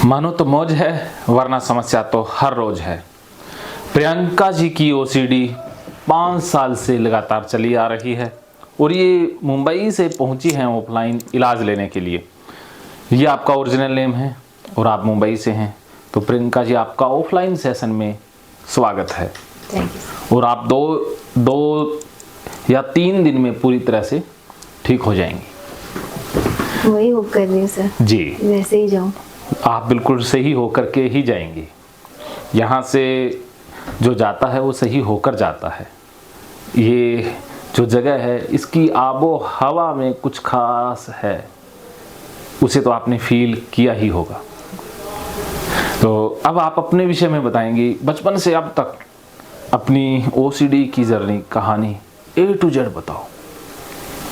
मानो तो मौज है वरना समस्या तो हर रोज है। प्रियंका जी की ओसीडी 5 साल से लगातार चली आ रही है और ये मुंबई से पहुंची हैं ऑफलाइन इलाज लेने के लिए। ये आपका ओरिजिनल नेम है और आप मुंबई से हैं, तो प्रियंका जी आपका ऑफलाइन सेशन में स्वागत है। और आप दो या 3 दिन में पूरी तरह से ठीक हो जाएंगी। वही होप कर रही हूँ सर जी, वैसे ही जाऊँ। आप बिल्कुल सही होकर के ही जाएंगी। यहाँ से जो जाता है वो सही होकर जाता है। ये जो जगह है इसकी आबो हवा में कुछ खास है, उसे तो आपने फील किया ही होगा। तो अब आप अपने विषय में बताएंगी, बचपन से अब तक अपनी ओसीडी की जर्नी कहानी A to Z बताओ।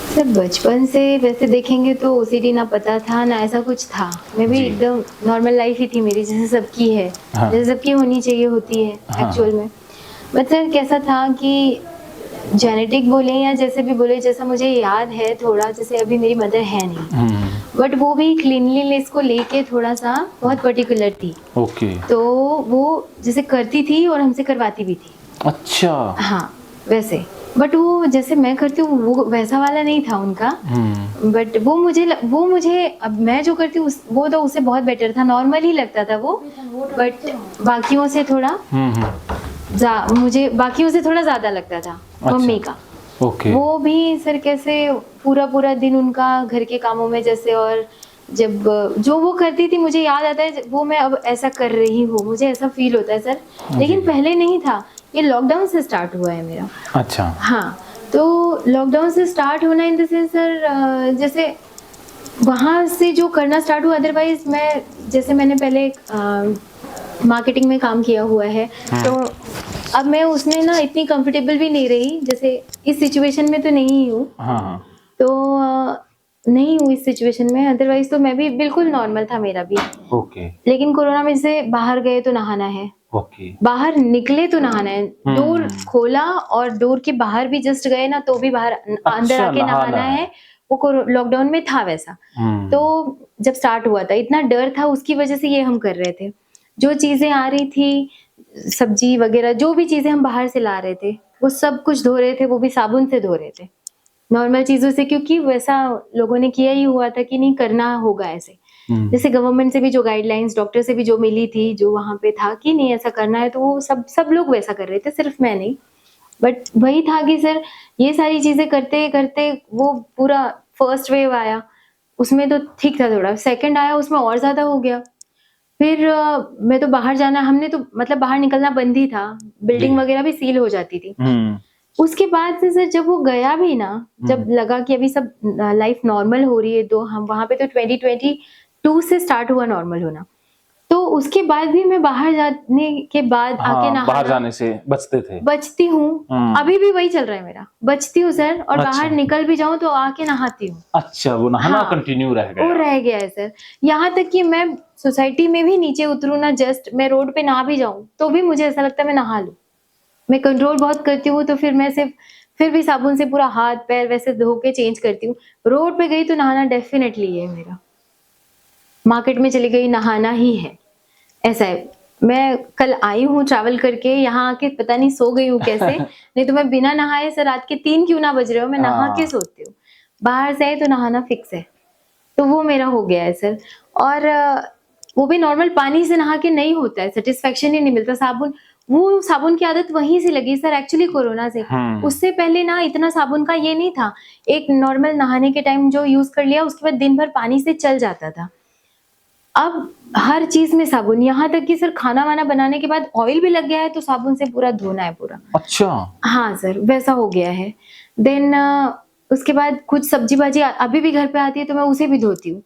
सर बचपन से वैसे देखेंगे तो ओसीडी ना पता था ना ऐसा कुछ था। मैं भी एकदम नॉर्मल लाइफ ही थी मेरी, जैसे सबकी है। हाँ। जैसे सबकी होनी चाहिए होती है। हाँ। एक्चुअल में बट सर कैसा था कि जेनेटिक बोले या जैसे भी बोले, जैसा मुझे याद है थोड़ा, जैसे अभी मेरी मदर है नहीं बट वो भी क्लीनलीनेस को लेके थोड़ा सा बहुत पर्टिकुलर थी। ओके। तो वो जैसे करती थी और हमसे करवाती भी थी। अच्छा। हाँ वैसे, बट वो जैसे मैं करती हूँ वो वैसा वाला नहीं था उनका। बट वो मुझे अब मैं जो करती हूँ वो तो उससे बहुत बेटर था, नॉर्मल ही लगता था वो। बट बाकियों से थोड़ा मुझे बाकियों से थोड़ा ज्यादा लगता था। अच्छा। मम्मी का। ओके। वो भी सर कैसे पूरा दिन उनका घर के कामों में जैसे, और जब जो वो करती थी मुझे याद आता है वो मैं अब ऐसा कर रही हूँ, मुझे ऐसा फील होता है सर। लेकिन पहले नहीं था, ये लॉकडाउन से स्टार्ट हुआ है मेरा। अच्छा। हाँ, तो लॉकडाउन से स्टार्ट होना इन द सेंस सर, जैसे वहाँ से जो करना स्टार्ट हुआ। अदरवाइज मैं जैसे मैंने पहले मार्केटिंग में काम किया हुआ है, तो अब मैं उसमें ना इतनी कंफर्टेबल भी नहीं रही, जैसे इस सिचुएशन में तो नहीं हूँ। हाँ। तो नहीं हूँ इस सिचुएशन में, अदरवाइज तो मैं भी बिल्कुल नॉर्मल था मेरा भी। ओके। लेकिन कोरोना में से बाहर गए तो नहाना है। ओके। बाहर निकले तो नहाना है। डोर खोला और डोर के बाहर भी जस्ट गए ना तो भी बाहर अंदर आके नहाना है। वो लॉकडाउन में था वैसा। तो जब स्टार्ट हुआ था इतना डर था, उसकी वजह से ये हम कर रहे थे। जो चीजें आ रही थी, सब्जी वगैरह जो भी चीजें हम बाहर से ला रहे थे वो सब कुछ धो रहे थे, वो भी साबुन से धो रहे थे, नॉर्मल चीजों से, क्योंकि वैसा लोगों ने किया ही हुआ था कि नहीं करना होगा ऐसे। जैसे गवर्नमेंट से भी जो गाइडलाइंस, डॉक्टर से भी जो मिली थी, जो वहां पे था कि नहीं ऐसा करना है, तो वो सब लोग वैसा कर रहे थे, सिर्फ मैं नहीं। बट वही था कि सर ये सारी चीजें करते करते वो पूरा फर्स्ट वेव आया, उसमें तो ठीक था, थोड़ा सेकंड आया उसमें और ज्यादा हो गया। फिर मैं तो बाहर जाना, हमने तो मतलब बाहर निकलना बंद ही था, बिल्डिंग वगैरह भी सील हो जाती थी। उसके बाद से सर जब वो गया भी ना, जब लगा कि अभी सब लाइफ नॉर्मल हो रही है, तो हम वहां पे तो 2022 से स्टार्ट हुआ नॉर्मल होना। तो उसके बाद भी मैं बाहर जाने के बाद आके नहाना, बाहर जाने से बचती हूँ। अभी भी वही चल रहा है मेरा, बचती हूँ सर, और अच्छा। बाहर निकल भी जाऊं तो आके नहाती हूँ। अच्छा, वो नहाना कंटिन्यू रह गया। वो रह गया है सर, यहाँ तक कि मैं सोसाइटी में भी नीचे उतरू ना, जस्ट मैं रोड पे नहा भी जाऊं तो भी मुझे ऐसा लगता है मैं नहा लूं। मैं कंट्रोल बहुत करती हूँ, तो फिर मैं फिर भी साबुन से पूरा हाथ पैर वैसे धो के चेंज करती हूँ। रोड पे गई तो नहाना डेफिनेटली है मेरा, मार्केट में चली गई नहाना ही है, ऐसा है। मैं कल आई हूँ ट्रैवल करके, यहाँ आके पता नहीं सो गई हूँ कैसे। नहीं तो मैं बिना नहाए सर रात के 3 क्यों ना बज रहे हो, मैं नहा के सोती हूँ। बाहर से आई तो नहाना फिक्स है, तो वो मेरा हो गया है सर। और वो भी नॉर्मल पानी से नहा के नहीं होता है, सेटिस्फेक्शन ही नहीं मिलता। वो साबुन की आदत वहीं से लगी सर, एक्चुअली कोरोना से। उससे पहले ना इतना साबुन का ये नहीं था, एक नॉर्मल नहाने के टाइम जो यूज कर लिया उसके बाद दिन भर पानी से चल जाता था। अब हर चीज में साबुन, यहाँ तक कि सर खाना वाना बनाने के बाद ऑयल भी लग गया है तो साबुन से पूरा धोना है पूरा। अच्छा। हाँ सर वैसा हो गया है। देन उसके बाद कुछ सब्जी भाजी अभी भी घर पे आती है तो मैं उसे भी धोती हूँ।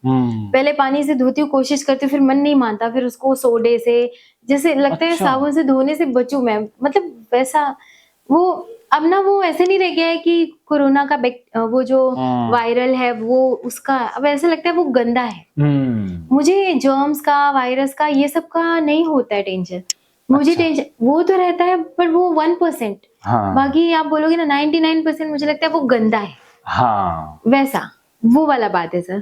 पहले पानी से धोती हूँ, कोशिश करती हूँ, फिर मन नहीं मानता, फिर उसको सोडे से, जैसे लगता है साबुन से धोने से बचूं मैं, मतलब वैसा। वो अब ना वो ऐसे नहीं रह गया है कि कोरोना का वो जो वायरल है वो उसका, अब ऐसा लगता है वो गंदा है। मुझे जर्म्स का, वायरस का, ये सब का नहीं होता है टेंशन। मुझे टेंशन वो तो रहता है पर वो 1%। बाकी आप बोलोगे ना 99% मुझे लगता है वो गंदा है। हाँ। वैसा वो वाला बात है सर।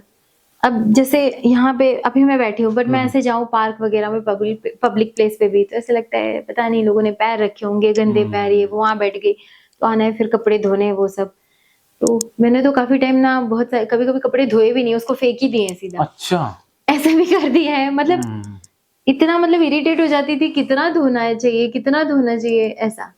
अब जैसे यहाँ पे अभी मैं बैठी हूँ, बट मैं ऐसे जाऊँ पार्क वगैरह में, पब्लिक प्लेस पे भी, तो ऐसे लगता है पता नहीं लोगों ने पैर रखे होंगे गंदे पैर, ये वो, वहां बैठ गई तो आना है फिर कपड़े धोने वो सब। तो मैंने तो काफी टाइम ना, बहुत कभी कभी कपड़े धोए भी नहीं, उसको फेंक ही दिए सीधा, अच्छा। ऐसा भी कर दिया है। मतलब हम्म, इतना मतलब इरिटेट हो जाती थी, कितना धोना चाहिए, कितना धोना चाहिए, ऐसा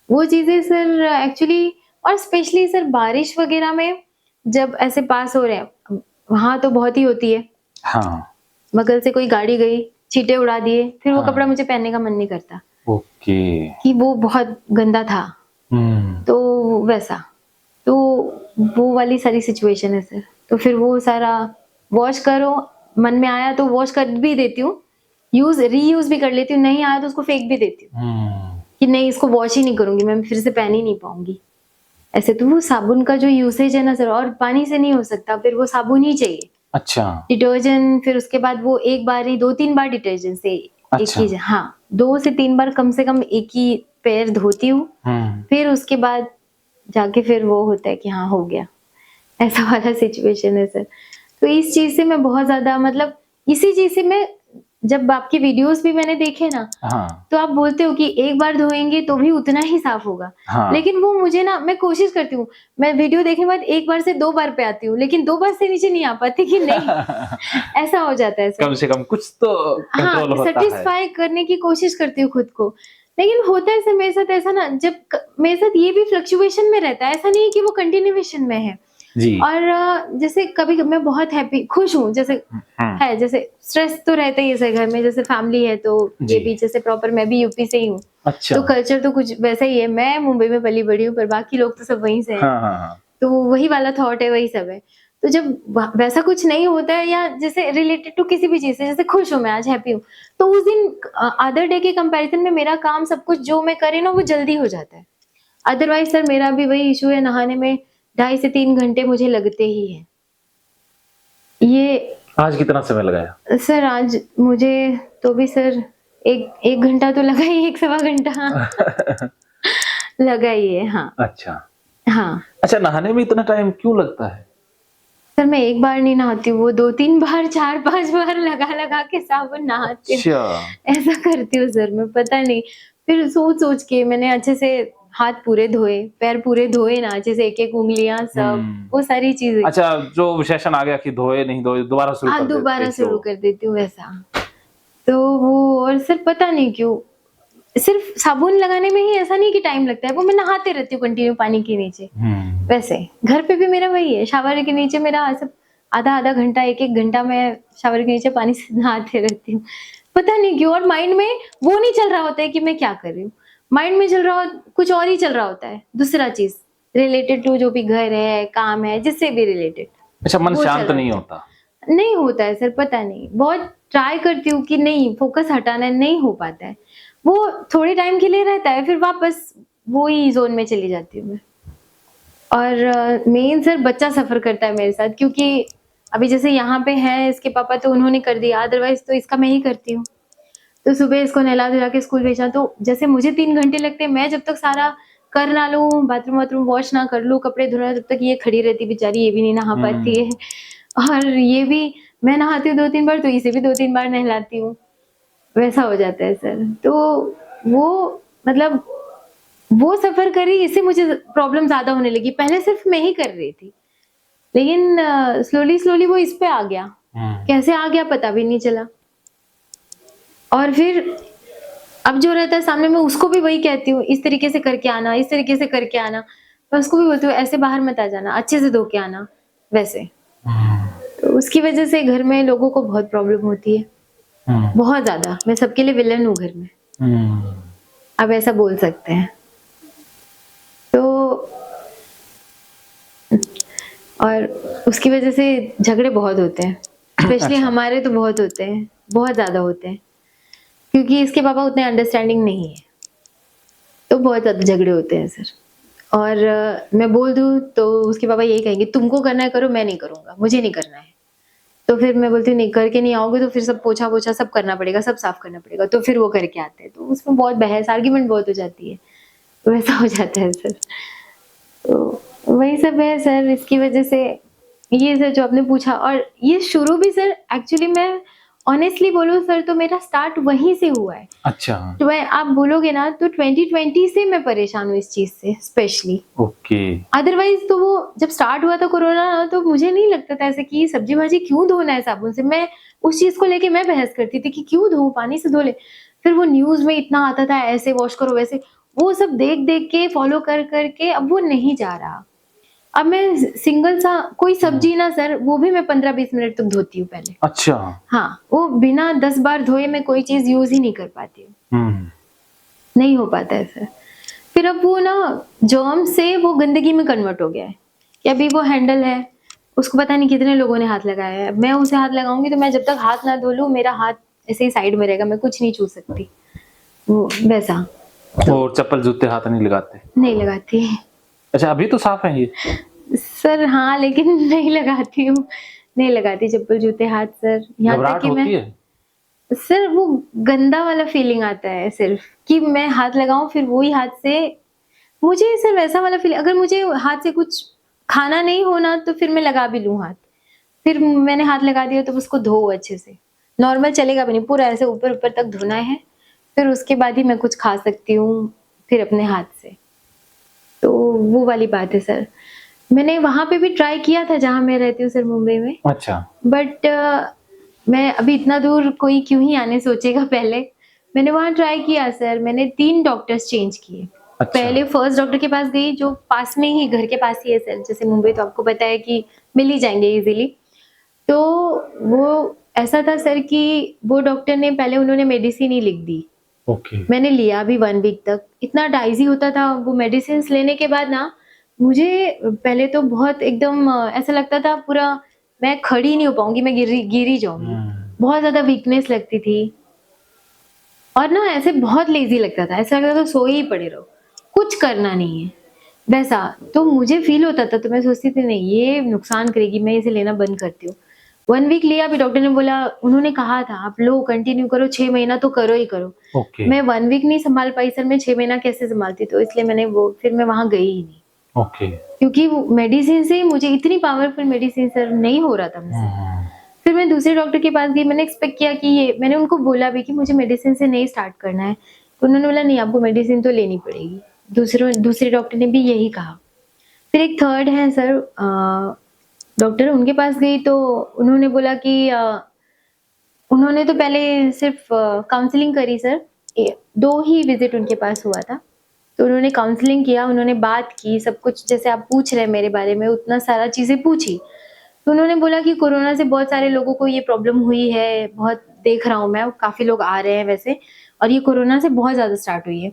वो चीजें सर एक्चुअली। और स्पेशली सर बारिश वगैरह में जब ऐसे पास हो रहे हैं, वहां तो बहुत ही होती है, हाँ। बगल से कोई गाड़ी गई, छींटे उड़ा दिए, फिर वो हाँ। कपड़ा मुझे पहनने का मन नहीं करता, ओके। कि वो बहुत गंदा था। हम्म। तो वैसा, तो वो वाली सारी सिचुएशन है सर। तो फिर वो सारा वॉश करो, मन में आया तो वॉश कर भी देती हूँ, यूज रीयूज भी कर लेती हूँ, नहीं आया तो उसको फेंक भी देती हूँ, कि नहीं इसको वॉश ही नहीं करूंगी, मैं फिर से पहन ही नहीं पाऊंगी। ऐसे तो वो साबुन का जो यूसेज है ना सर, और पानी से नहीं हो सकता, फिर वो साबुन ही चाहिए, अच्छा। डिटर्जेंट, फिर उसके बाद वो एक बार ही 2-3 बार डिटर्जेंट से एक अच्छा। ही, हाँ 2 से 3 बार कम से कम एक ही पैर धोती हूँ, हम्म। फिर उसके बाद जाके फिर वो होता है कि हाँ हो गया, ऐसा वाला सिचुएशन है सर। तो इस चीज से मैं बहुत ज्यादा, मतलब इसी चीज से मैं, जब आपकी वीडियोस भी मैंने देखे ना, हाँ। तो आप बोलते हो कि एक बार धोएंगे तो भी उतना ही साफ होगा, हाँ। लेकिन वो मुझे ना, मैं कोशिश करती हूँ, मैं वीडियो देखने के बाद 1 बार से 2 बार पे आती हूँ, लेकिन 2 बार से नीचे नहीं आ पाती, कि नहीं ऐसा हो जाता है कम सर। से कम कुछ तो हाँ, कंट्रोल होता है। सेटिस्फाई करने की कोशिश करती हूँ खुद को, लेकिन होता है सर मेरे साथ ऐसा ना, मेरे साथ ये भी फ्लक्चुएशन में रहता है, ऐसा नहीं है कि वो कंटिन्यूएशन में है। जी। और जैसे कभी मैं बहुत हैप्पी खुश हूँ, जैसे हम्म। है, जैसे स्ट्रेस तो रहता ही है सर घर में, जैसे फैमिली है तो ये जी। भी, जैसे प्रॉपर मैं भी यूपी से ही हूँ, अच्छा। तो कल्चर तो कुछ वैसा ही है, मैं मुंबई में पली बड़ी हूँ, पर बाकी लोग तो सब वहीं से हैं, हाँ, हाँ, हाँ। तो वही वाला थॉट है, वही सब है। तो जब वैसा कुछ नहीं होता है, या जैसे रिलेटेड टू किसी भी चीज से, जैसे खुश हूँ मैं आज, हैप्पी हूँ, तो उस दिन अदर डे के कंपैरिजन में मेरा काम सब कुछ जो मैं करे ना, वो जल्दी हो जाता है। अदरवाइज सर मेरा भी वही इशू है, नहाने में 2.5 से 3 घंटे मुझे लगते ही है। ये आज कितना समय लगाया? सर आज मुझे तो भी सर एक 1 घंटा तो लगा ही, 1 सवा घंटा लगा ही है, हाँ। अच्छा। हाँ अच्छा, नहाने में इतना टाइम क्यों लगता है? सर, मैं एक बार नहीं नहाती हूँ, वो 2-3 बार 4-5 बार लगा लगा के साबुन नहाती हूँ, अच्छा। ऐसा करती हूँ सर मैं, पता नहीं। फिर सोच सोच के मैंने अच्छे से हाथ पूरे धोए, पैर पूरे धोए ना अच्छे से, एक एक उंगलियां सब, हम्म। वो सारी चीजें। अच्छा, जो विशेषण आ गया कि धोए नहीं धोए, दोबारा शुरू हाँ कर देते दोबारा शुरू हो। कर देती हूँ वैसा। तो वो, और सर पता नहीं क्यों, सिर्फ साबुन लगाने में ही ऐसा नहीं कि टाइम लगता है, वो मैं नहाते रहती हूँ कंटिन्यू पानी के नीचे। हम्म। वैसे घर पे भी मेरा वही है, शावर के नीचे मेरा ऐसा आधा आधा घंटा, एक एक घंटा मैं शावर के नीचे पानी से नहाते रहती हूँ, पता नहीं क्यों। और माइंड में वो नहीं चल रहा होता है कि मैं क्या कर रही हूँ, माइंड में चल रहा कुछ और ही चल रहा होता है, दूसरा चीज रिलेटेड टू जो भी घर है, काम है, जिससे भी रिलेटेड, अच्छा, मन वो चल शांत रहा नहीं होता होता? है। नहीं होता है सर, पता नहीं, बहुत ट्राई करती हूँ कि नहीं फोकस हटाना है, नहीं हो पाता है। वो थोड़े टाइम के लिए रहता है, फिर वापस वो ही जोन में चली जाती हूँ मैं। और मेन सर बच्चा सफर करता है मेरे साथ, क्योंकि अभी जैसे यहाँ पे है इसके पापा, तो उन्होंने कर दिया, अदरवाइज तो इसका मैं ही करती हूँ। तो सुबह इसको नहला धुला के स्कूल भेजा, तो जैसे मुझे 3 घंटे लगते हैं, मैं जब तक सारा कर ना लूँ, बाथरूम वाथरूम वॉश ना कर लूँ, कपड़े धोना, तब तक ये खड़ी रहती बेचारी, ये भी नहीं नहा पाती है। और ये भी, मैं नहाती हूँ 2-3 बार, तो इसे भी 2-3 बार नहलाती हूँ, वैसा हो जाता है सर। तो वो, मतलब वो सफर करी, इससे मुझे प्रॉब्लम ज्यादा होने लगी। पहले सिर्फ मैं ही कर रही थी, लेकिन स्लोली स्लोली वो इस पे आ गया, कैसे आ गया पता भी नहीं चला। और फिर अब जो रहता है सामने, मैं उसको भी वही कहती हूँ, इस तरीके से करके आना, इस तरीके से करके आना। मैं उसको भी बोलती हूँ ऐसे बाहर मत आ जाना, अच्छे से धो के आना, वैसे। तो उसकी वजह से घर में लोगों को बहुत प्रॉब्लम होती है, बहुत ज्यादा। मैं सबके लिए विलन हूँ घर में, अब ऐसा बोल सकते हैं। तो और उसकी वजह से झगड़े बहुत होते हैं, स्पेशली अच्छा। हमारे तो बहुत होते हैं, बहुत ज्यादा होते हैं, क्योंकि इसके पापा उतने अंडरस्टैंडिंग नहीं है, तो बहुत ज्यादा झगड़े होते हैं सर। और मैं बोल दूं तो उसके पापा यही कहेंगे, तुमको करना है करो, मैं नहीं करूंगा, मुझे नहीं करना है। तो फिर मैं बोलती हूँ नहीं, करके नहीं आओगे तो फिर सब पोछा वोछा सब करना पड़ेगा, सब साफ करना पड़ेगा, तो फिर वो करके आते हैं, तो उसमें बहुत बहस, आर्ग्यूमेंट बहुत हो जाती है, तो वैसा हो जाता है सर। तो वही सब है सर, इसकी वजह से ये सर जो आपने पूछा, और ये शुरू भी सर एक्चुअली मैं ऑनेस्टली बोलूँ सर तो मेरा स्टार्ट वहीं से हुआ है। अच्छा। तो मैं आप बोलोगे ना तो 2020 से मैं परेशान हूँ इस चीज़ से स्पेशली। ओके। अदरवाइज़ तो वो जब स्टार्ट हुआ था कोरोना ना तो मुझे नहीं लगता था ऐसे कि सब्ज़ी-भाजी क्यों धोना है साबुन से? मैं उस चीज़ को लेके मैं बहस करती थी कि क्यों धोऊँ? पानी से धो ले। फिर वो न्यूज़ में इतना आता था ऐसे वॉश करो वैसे, वो सब देख-देख के फॉलो कर के अब वो नहीं जा रहा। अब मैं सिंगल सा कोई सब्ज़ी ना सर वो भी मैं 15-20 मिनट तक धोती हूँ पहले। अच्छा। हाँ, वो बिना 10 बार धोए मैं कोई चीज़ यूज़ ही नहीं कर पाती हूँ। हुँ। नहीं हो पाता है सर। फिर अब वो ना जर्म से वो गंदगी में कन्वर्ट हो गया है, कि अभी वो हैंडल है, उसको पता नहीं कितने लोगों ने हाथ लगाया है। मैं उसे हाथ लगाऊँगी तो मैं जब तक हाथ ना धो लूँ मेरा हाथ ऐसे ही साइड में रहेगा, मैं कुछ नहीं छू सकती। वो वैसा, तो और चप्पल जूते हाथ नहीं लगाते? नहीं लगाती। अच्छा, अभी तो साफ है ये? सर हाँ, लेकिन नहीं लगाती हूँ, नहीं लगाती चप्पल जूते हाथ सर। यहाँ तक घबराहट कि मैं होती है? सर वो गंदा वाला फीलिंग आता है सिर्फ़ कि मैं हाथ लगाऊँ फिर वो ही हाथ से मुझे सर वैसा वाला फ़ील अगर मुझे हाथ से कुछ खाना नहीं हो ना तो फिर मैं लगा भी लूँ हाथ। फिर मैंने हाथ लगा दिया तो उसको धो अच्छे से। नॉर्मल चलेगा भी नहीं, पूरा ऐसे ऊपर-ऊपर तक धोना है, फिर उसके बाद ही मैं कुछ खा सकती हूँ, फिर अपने हाथ से। तो वो वाली बात है सर। मैंने वहाँ पे भी ट्राई किया था जहाँ मैं रहती हूँ सर मुंबई में, अच्छा। बट मैं अभी इतना दूर कोई क्यों ही आने सोचेगा पहले। मैंने वहाँ ट्राई किया सर, मैंने 3 डॉक्टर्स चेंज किए। अच्छा। पहले फर्स्ट डॉक्टर के पास गई जो पास में ही घर के पास ही है सर, जैसे मुंबई तो आपको पता है कि मिल ही जाएँगे ईज़िली। तो वो ऐसा था सर कि वो डॉक्टर ने पहले उन्होंने मेडिसिन ही लिख दी। ओके। मैंने लिया भी 1 वीक तक, इतना डाइज़ी होता था वो मेडिसिन्स लेने के बाद ना, मुझे पहले तो बहुत एकदम ऐसा लगता था पूरा मैं खड़ी नहीं हो पाऊँगी, मैं गिर ही जाऊँगी। हुँ। बहुत ज़्यादा वीकनेस लगती थी और ना ऐसे बहुत लेज़ी लगता था, ऐसा लगता था सोए ही पड़े रहो, कुछ करना नहीं है, वैसा। तो मुझे फ़ील होता था तो मैं सोचती थी नहीं ये नुकसान करेगी, मैं इसे लेना बंद करती हूँ। 1 वीक लिया फिर डॉक्टर ने बोला उन्होंने कहा था आप लो कंटिन्यू करो 6 महीना तो करो ही करो। ओके। मैं 1 वीक नहीं सँभाल पाई सर, मैं 6 महीना कैसे सँभालती? तो इसलिए मैंने वो फिर मैं वहाँ गई ही नहीं। ओके। क्योंकि वो मेडिसिन से मुझे इतनी पावरफुल मेडिसिन सर नहीं हो रहा था हुँ, मुझसे। हुँ। फिर मैं दूसरे डॉक्टर के पास गई, मैंने एक्सपेक्ट किया कि ये मैंने उनको बोला भी कि मुझे मेडिसिन से नहीं स्टार्ट करना है। तो उन्होंने बोला नहीं आपको मेडिसिन तो लेनी पड़ेगी। दूसरे डॉक्टर ने भी यही कहा। फिर एक थर्ड है सर डॉक्टर उनके पास गई तो उन्होंने बोला कि उन्होंने तो पहले सिर्फ़ काउंसलिंग करी सर। 2 ही विज़िट उनके पास हुआ था। तो उन्होंने काउंसलिंग किया, उन्होंने बात की, सब कुछ जैसे आप पूछ रहे हैं मेरे बारे में उतना सारा चीज़ें पूछी। तो उन्होंने बोला कि कोरोना से बहुत सारे लोगों को ये प्रॉब्लम हुई है, बहुत देख रहा हूँ मैं, काफ़ी लोग आ रहे हैं वैसे और ये कोरोना से बहुत ज़्यादा स्टार्ट हुई है।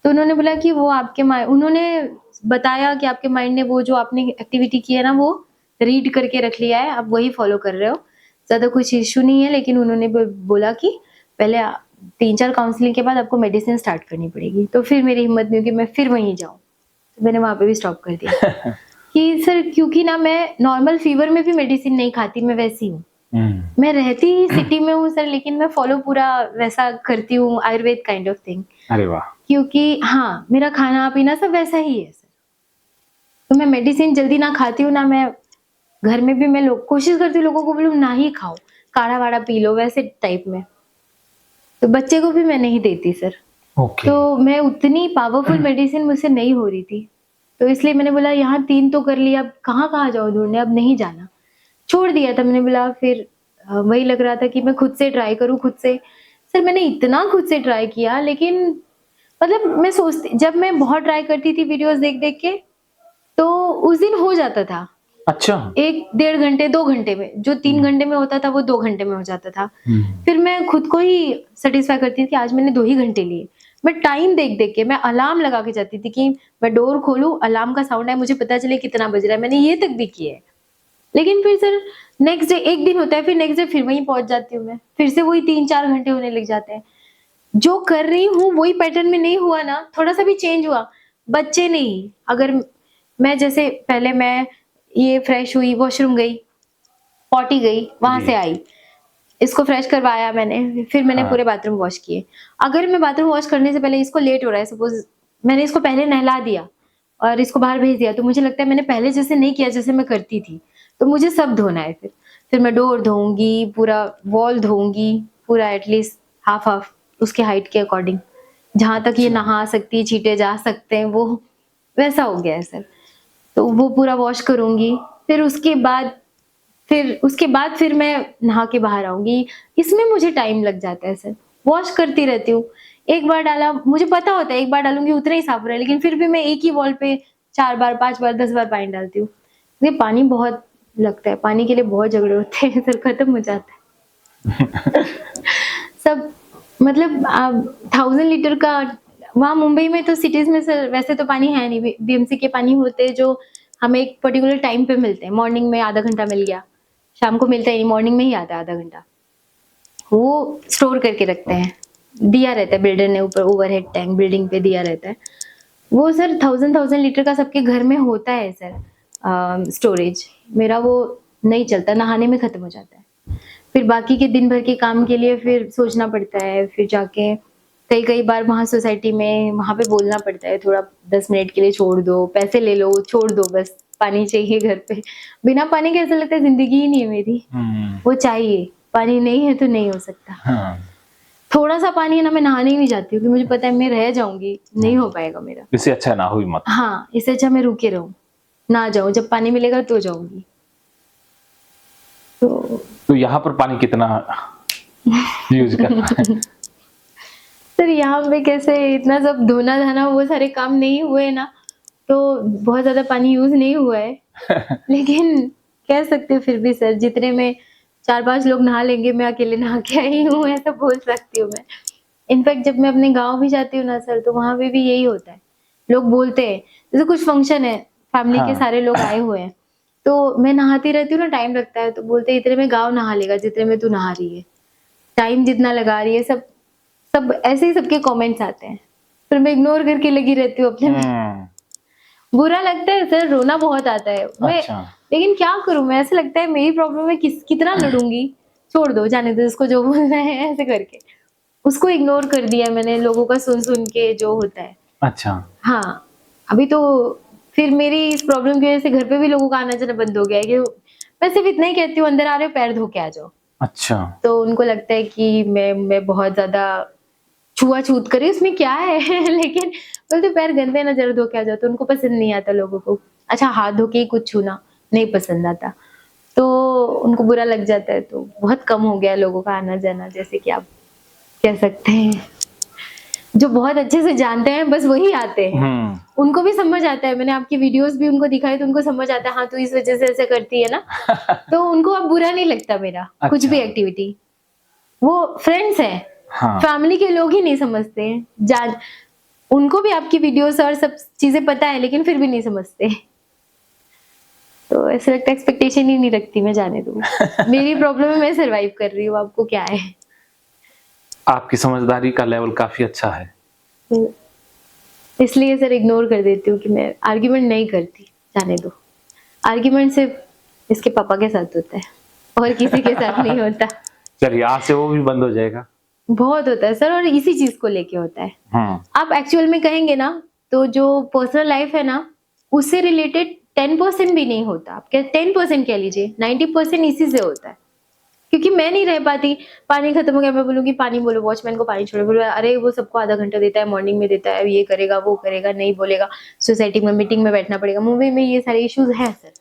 तो उन्होंने बोला कि वो आपके उन्होंने बताया कि आपके माइंड ने वो जो आपने एक्टिविटी की है ना, वो रीड करके रख लिया है, आप वही फ़ॉलो कर रहे हो। ज़्यादा कुछ इश्यू नहीं है लेकिन उन्होंने बोला कि पहले 3-4 काउंसलिंग के बाद आपको मेडिसिन स्टार्ट करनी पड़ेगी। तो फिर मेरी हिम्मत नहीं हुई कि मैं फिर वहीं जाऊँ। तो मैंने वहाँ पे भी स्टॉप कर दिया कि सर क्योंकि ना मैं नॉर्मल फ़ीवर में भी मेडिसिन नहीं खाती, मैं वैसी हूँ। हुँ। मैं रहती ही सिटी में हूँ सर लेकिन मैं फ़ॉलो पूरा वैसा करती हूँ आयुर्वेद काइंड ऑफ थिंग। अरे वाह! क्योंकि हाँ, मेरा खाना-पीना सब वैसा ही है सर। तो मैं मेडिसिन जल्दी ना खाती हूँ, ना मैं घर में भी मैं लोग कोशिश करती हूँ लोगों को बोलूँ ना ही खाओ, काढ़ा-वाढ़ा पी लो वैसे टाइप में। तो बच्चे को भी मैं नहीं देती सर। ओके। तो मैं उतनी पावरफुल मेडिसिन मुझसे नहीं हो रही थी। तो इसलिए मैंने बोला यहाँ 3 तो कर लिया, अब कहाँ-कहाँ जाऊँ ढूँढने, अब नहीं जाना। छोड़ दिया था मैंने बोला फिर वही लग रहा था कि मैं खुद से ट्राई करूँ खुद से। सर मैंने इतना खुद से ट्राई किया लेकिन मतलब मैं सोचती जब मैं बहुत ट्राई करती थी वीडियोज़ देख-देख के, तो उस दिन हो जाता था। अच्छा। 1 डेढ़ घंटे, 2 घंटे में, जो 3 हुँ। घंटे में होता था वो 2 घंटे में हो जाता था। हुँ। फिर मैं खुद को ही सैटिस्फाई करती थी कि आज मैंने 2 ही घंटे लिए। मैं टाइम देख-देख के मैं अलार्म लगा के जाती थी कि मैं डोर खोलूँ, अलार्म का साउंड आए, मुझे पता चले कितना बज रहा है। मैंने ये तक भी किया है। लेकिन फिर सर नेक्स्ट डे 1 दिन होता है, फिर नेक्स्ट डे फिर वहीं पहुँच जाती हूँ मैं। फिर से वही 3-4 घंटे होने लग जाते हैं। जो कर रही हूँ वही पैटर्न में नहीं हुआ ना, थोड़ा-सा भी चेंज हुआ, बच्चे नहीं, अगर मैं जैसे पहले मैं ये फ्रेश हुई, वॉशरूम गई, पॉटी गई, वहाँ जी। से आई, इसको फ्रेश करवाया मैंने, फिर मैंने हाँ। पूरे बाथरूम वॉश किए। अगर मैं बाथरूम वॉश करने से पहले इसको लेट हो रहा है सपोज़ मैंने इसको पहले नहला दिया और इसको बाहर भेज दिया, तो मुझे लगता है मैंने पहले जैसे नहीं किया जैसे मैं करती थी। तो मुझे सब धोना है फिर मैं डोर धोऊंगी, पूरा वॉल धोऊंगी, पूरा एटलीस्ट हाफ हाफ उसके हाइट के अकॉर्डिंग, जहां तक ये अच्छा। नहा सकती है, छींटे जा सकते हैं, वो वैसा हो गया है सर। तो वो पूरा वॉश करूंगी, फिर मैं नहा के बाहर आऊंगी। इसमें मुझे टाइम लग जाता है सर, वॉश करती रहती हूँ। एक बार डाला, मुझे पता होता है एक बार डालूंगी उतना ही साफ रहा है, लेकिन फिर भी मैं एक ही वॉल पे 4 बार 5 बार 10 बार पानी डालती हूँ। ये पानी बहुत लगता है, पानी के लिए बहुत झगड़े होते हैं सर, खत्म हो जाता है सब। मतलब आप 1000 लीटर का, वहाँ मुंबई में तो सिटीज में सर वैसे तो पानी है नहीं, बीएमसी के पानी होते हैं जो हमें एक पर्टिकुलर टाइम पे मिलते हैं। मॉर्निंग में आधा घंटा मिल गया, शाम को मिलता ही नहीं, मॉर्निंग में ही आता है आधा घंटा। वो स्टोर करके रखते हैं, दिया रहता है बिल्डर ने ऊपर, ओवरहेड टैंक बिल्डिंग पे दिया रहता है। वो सर 1000 लीटर का सबके घर में होता है सर स्टोरेज। मेरा वो नहीं चलता, नहाने में खत्म हो जाता है। फिर बाकी के दिन भर के काम के लिए फिर सोचना पड़ता है, फिर जाके कई कई बार वहाँ सोसाइटी में वहाँ पे बोलना पड़ता है, थोड़ा 10 मिनट के लिए छोड़ दो, पैसे ले लो, छोड़ दो, बस पानी चाहिए घर पे। बिना पानी के ऐसा लगता है जिंदगी ही नहीं है मेरी, वो चाहिए, पानी नहीं है तो नहीं हो सकता। हाँ। थोड़ा सा पानी है ना, मैं नहाने ही नहीं जाती हूँ, क्योंकि मुझे पता है मैं रह जाऊंगी, नहीं हो पाएगा मेरा। इससे अच्छा ना हुई मत। हाँ, इससे अच्छा मैं रुके रहूं, ना जाऊं, जब पानी मिलेगा तो जाऊंगी। तो यहाँ पर पानी कितना यूज करना है? सर यहाँ पे कैसे इतना सब धोना धाना वो सारे काम नहीं हुए ना, तो बहुत ज्यादा पानी यूज नहीं हुआ है लेकिन कह सकते हो फिर भी सर, जितने में 4-5 लोग नहा लेंगे, मैं अकेले नहा के आई हूँ, ऐसा बोल सकती हूँ मैं। इनफैक्ट जब मैं अपने गांव भी जाती हूँ ना सर, तो वहां पे भी यही होता है। लोग बोलते हैं, जैसे कुछ फंक्शन है, फैमिली के हाँ। सारे लोग आए हुए हैं, तो मैं नहाती रहती हूँ ना, टाइम लगता है, तो बोलते हैं इतने में गाँव नहा लेगा जितने में तू नहा रही है, टाइम जितना लगा रही है। सब सब ऐसे ही सबके कमेंट्स आते हैं, फिर मैं इग्नोर करके लगी रहती हूँ अपने में। बुरा लगता है सर, रोना बहुत आता है मैं, अच्छा। लेकिन क्या करूं मैं, ऐसा लगता है मेरी प्रॉब्लम है, कितना लड़ूंगी, छोड़ दो, जाने दो, इसको जो बोलना है, ऐसे करके उसको इग्नोर कर दिया मैंने, लोगों का सुन सुन के जो होता है। अच्छा। हाँ, अभी तो फिर मेरी इस प्रॉब्लम की वजह से घर पे भी लोगों का आना जाना बंद हो गया है, कि मैं सिर्फ इतना ही कहती हूँ, अंदर आ रहे हो पैर धो के आ जाओ। अच्छा। तो उनको लगता है कि मैं बहुत ज्यादा छुआ-छूत करी, उसमें क्या है लेकिन बोलते पैर गंदे हैं ना, जरा धो के आ जाओ, तो उनको पसंद नहीं आता लोगों को। अच्छा, हाथ धो के ही कुछ छूना नहीं पसंद आता, तो उनको बुरा लग जाता है। तो बहुत कम हो गया है लोगों का आना-जाना, जैसे कि आप कह सकते हैं। जो बहुत अच्छे से जानते हैं बस वही आते हैं। उनको भी समझ आता है, मैंने आपकी वीडियोज़ भी उनको दिखाई तो उनको समझ आता है, हाँ, तू इस वजह से ऐसे करती है ना, तो उनको अब बुरा नहीं लगता मेरा कुछ भी अच्छा। एक्टिविटी। वो फ्रेंड्स हैं, हाँ। फैमिली के लोग ही नहीं समझते हैं। जान उनको भी आपकी वीडियोस और सब चीजें पता है, लेकिन फिर भी नहीं समझते। तो ऐसा लगता है एक्सपेक्टेशन ही नहीं रखती मैं, जाने दूँ। मेरी प्रॉब्लम है, मैं सर्वाइव कर रही हूँ, आपको क्या है? आपकी समझदारी का लेवल काफी अच्छा है। तो इसलिए सर इग्नोर कर देती हूँ कि मैं आर्ग्यूमेंट नहीं करती, जाने दो। आर्ग्यूमेंट सिर्फ इसके पापा के साथ होता है और किसी के साथ नहीं होता। चलिए, आज से वो भी बंद हो जाएगा। बहुत होता है सर, और इसी चीज को लेके होता है। आप एक्चुअल में कहेंगे ना, तो जो पर्सनल लाइफ है ना, उससे रिलेटेड 10% भी नहीं होता। आप क्या 10% कह लीजिए, 90% इसी से होता है। क्योंकि मैं नहीं रह पाती, पानी खत्म हो गया, मैं बोलूंगी पानी बोलो, वॉचमैन को पानी छोड़ो, बोलो अरे वो सबको आधा घंटा देता है, मॉर्निंग में देता है, ये करेगा वो करेगा, नहीं बोलेगा, सोसाइटी में मीटिंग में बैठना पड़ेगा। मुंबई में ये सारे इश्यूज है सर,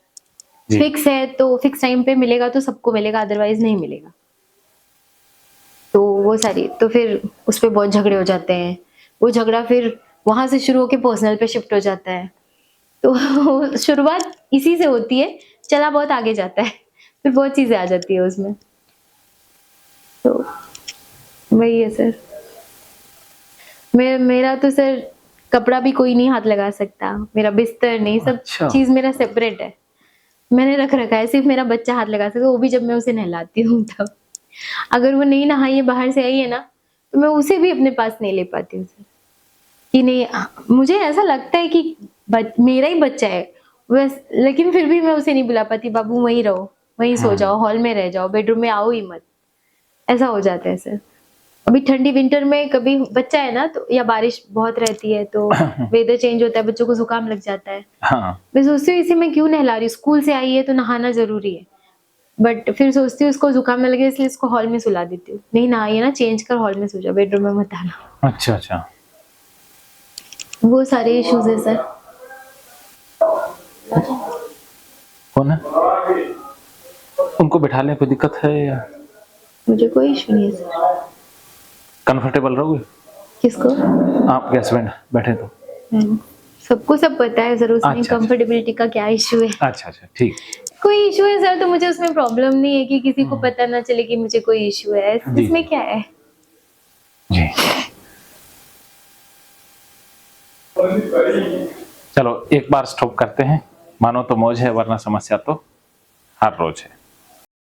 फिक्स है तो फिक्स टाइम पे मिलेगा तो सबको मिलेगा, अदरवाइज नहीं मिलेगा। तो वो सारी, तो फिर उस पे बहुत झगड़े हो जाते हैं। वो झगड़ा फिर वहां से शुरू होके पर्सनल पे शिफ्ट हो जाता है। तो शुरुआत इसी से होती है, चला बहुत आगे जाता है, फिर बहुत चीजें आ जाती है उसमें। तो वही है सर। मेरा तो सर कपड़ा भी कोई नहीं हाथ लगा सकता, मेरा बिस्तर नहीं, सब अच्छा। चीज मेरा सेपरेट है, मैंने रख रखा है। सिर्फ मेरा बच्चा हाथ लगा सकता है, वो भी जब मैं उसे नहलाती हूँ तब। अगर वो नहीं नहाई है, बाहर से आई है ना, तो मैं उसे भी अपने पास नहीं ले पाती हूँ सर, कि नहीं, मुझे ऐसा लगता है कि मेरा ही बच्चा है बस, लेकिन फिर भी मैं उसे नहीं बुला पाती, बाबू वहीं रहो, वहीं सो जाओ, हॉल में रह जाओ, बेडरूम में आओ ही मत, ऐसा हो जाता है सर। अभी ठंडी विंटर में कभी बच्चा है ना तो, या बारिश बहुत रहती है तो वेदर चेंज होता है, बच्चों को जुकाम लग जाता है। हाँ। मैं सोचती हूँ इसे मैं क्यों नहला रही हूँ, स्कूल से आई है तो नहाना जरूरी है, बट फिर सोचती हूँ इसको जुकाम ना लगे इसलिए इसको हॉल में सुला देती हूँ। नहीं नहाई है ना, चेंज कर हॉल में सो जाओ, बेडरूम में मत आना। अच्छा अच्छा। वो सारे इश्यूज है सर। कौन है? उनको बिठा लें, कोई दिक्कत है या? मुझे कोई इशू नहीं है सर। कंफर्टेबल रहोगे? किसको? आपके हस्बैंड बैठे तो? सबको सब पता है सर, उसमें अच्छा, कंफर्टेबिलिटी का क्या इशू है। अच्छा अच्छा, ठीक। कोई इशू है सर तो मुझे उसमें प्रॉब्लम नहीं है कि किसी को पता ना चले कि मुझे कोई इशू है, जी। इसमें क्या है। जी। चलो एक बार स्टॉप करते हैं, मानो तो मौज है वरना समस्या तो हर रोज है।